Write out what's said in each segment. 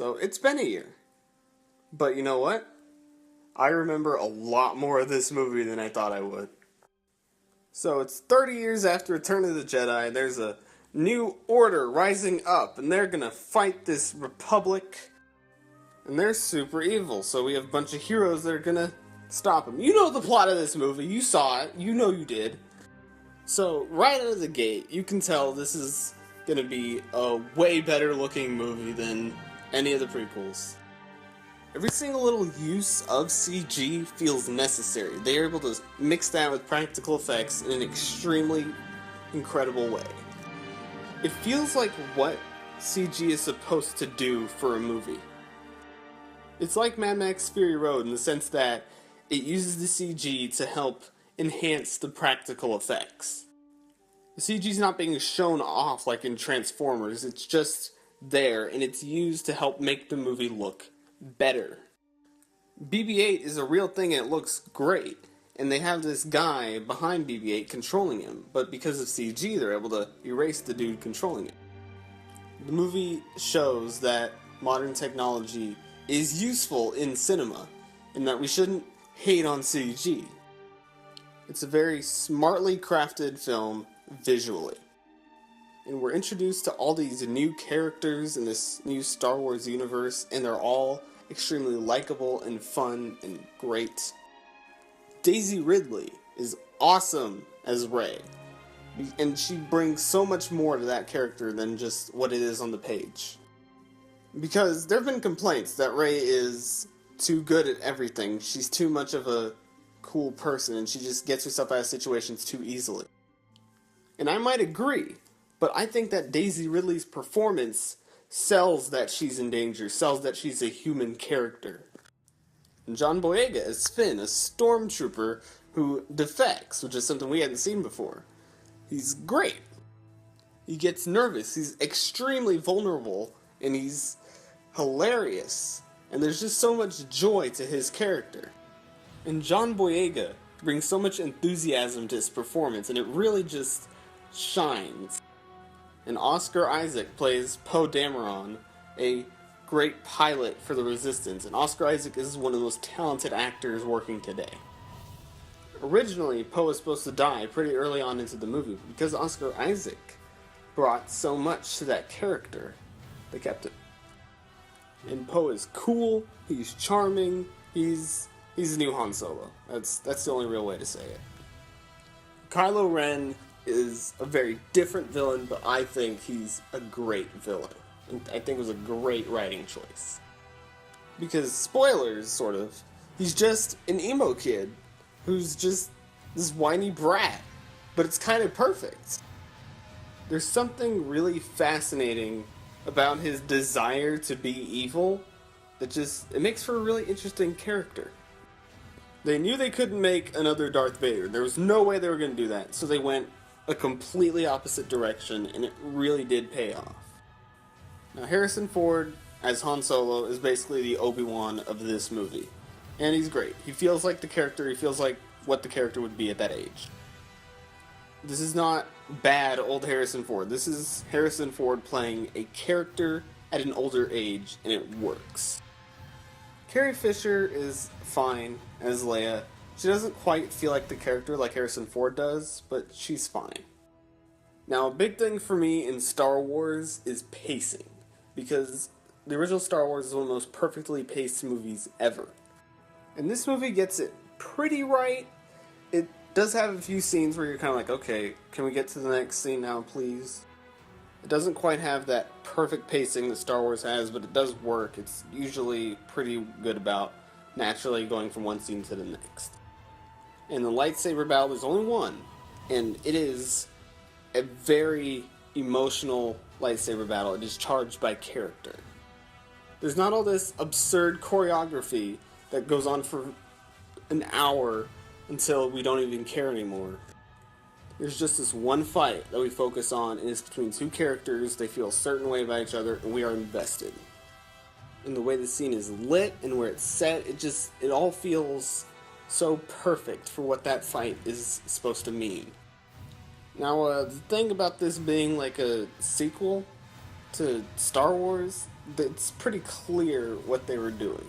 So it's been a year. But you know what? I remember a lot more of this movie than I thought I would. So it's 30 years after Return of the Jedi. There's a new order rising up, and they're gonna fight this republic. And they're super evil, so we have a bunch of heroes that are gonna stop them. You know the plot of this movie. You saw it. You know you did. So right out of the gate, you can tell this is gonna be a way better looking movie than any of the prequels. Every single little use of CG feels necessary. They are able to mix that with practical effects in an extremely incredible way. It feels like what CG is supposed to do for a movie. It's like Mad Max Fury Road in the sense that it uses the CG to help enhance the practical effects. The CG's not being shown off like in Transformers, it's just there, and it's used to help make the movie look better. BB-8 is a real thing and it looks great, and they have this guy behind BB-8 controlling him, but because of CG they're able to erase the dude controlling it. The movie shows that modern technology is useful in cinema, and that we shouldn't hate on CG. It's a very smartly crafted film visually. And we're introduced to all these new characters in this new Star Wars universe, and they're all extremely likable and fun and great. Daisy Ridley is awesome as Rey, and she brings so much more to that character than just what it is on the page. Because there have been complaints that Rey is too good at everything, she's too much of a cool person, and she just gets herself out of situations too easily. And I might agree, but I think that Daisy Ridley's performance sells that she's in danger, sells that she's a human character. And John Boyega as Finn, a stormtrooper who defects, which is something we hadn't seen before. He's great. He gets nervous, he's extremely vulnerable, and he's hilarious. And there's just so much joy to his character. And John Boyega brings so much enthusiasm to his performance, and it really just shines. And Oscar Isaac plays Poe Dameron, a great pilot for the Resistance, and Oscar Isaac is one of the most talented actors working today. Originally, Poe was supposed to die pretty early on into the movie, but because Oscar Isaac brought so much to that character, they kept it. And Poe is cool, he's charming, he's the new Han Solo. That's the only real way to say it. Kylo Ren is a very different villain, but I think he's a great villain. And I think it was a great writing choice. Because, spoilers, sort of, he's just an emo kid who's just this whiny brat. But it's kind of perfect. There's something really fascinating about his desire to be evil that it makes for a really interesting character. They knew they couldn't make another Darth Vader. There was no way they were going to do that, so they went a completely opposite direction, and it really did pay off. Now, Harrison Ford as Han Solo is basically the Obi-Wan of this movie, and he's great. He feels like the character, he feels like what the character would be at that age. This is not bad old Harrison Ford. This is Harrison Ford playing a character at an older age, and it works. Carrie Fisher is fine as Leia. She doesn't quite feel like the character like Harrison Ford does, but she's fine. Now, a big thing for me in Star Wars is pacing, because the original Star Wars is one of the most perfectly paced movies ever. And this movie gets it pretty right. It does have a few scenes where you're kind of like, okay, can we get to the next scene now, please? It doesn't quite have that perfect pacing that Star Wars has, but it does work. It's usually pretty good about naturally going from one scene to the next. In the lightsaber battle, there's only one, and it is a very emotional lightsaber battle. It is charged by character. There's not all this absurd choreography that goes on for an hour until we don't even care anymore. There's just this one fight that we focus on, and it's between two characters. They feel a certain way about each other, and we are invested. And the way the scene is lit and where it's set, it all feels so perfect for what that fight is supposed to mean. Now, the thing about this being like a sequel to Star Wars, it's pretty clear what they were doing.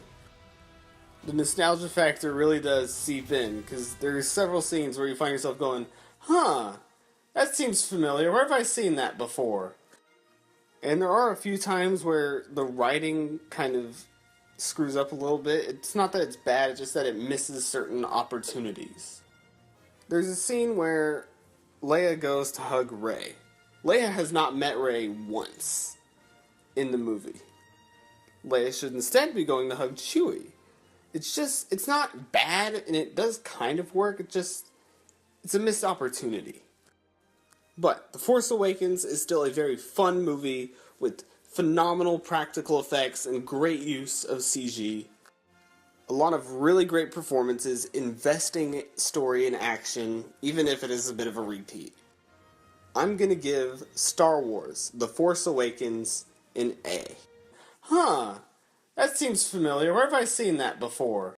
The nostalgia factor really does seep in, because there's several scenes where you find yourself going, huh, that seems familiar, where have I seen that before? And there are a few times where the writing kind of screws up a little bit. It's not that it's bad, it's just that it misses certain opportunities. There's a scene where Leia goes to hug Rey. Leia has not met Rey once in the movie. Leia should instead be going to hug Chewie. It's not bad, and it does kind of work, it's a missed opportunity. But The Force Awakens is still a very fun movie with phenomenal practical effects and great use of CG. A lot of really great performances, investing story and action, even if it is a bit of a repeat. I'm gonna give Star Wars The Force Awakens an A. Huh, that seems familiar. Where have I seen that before?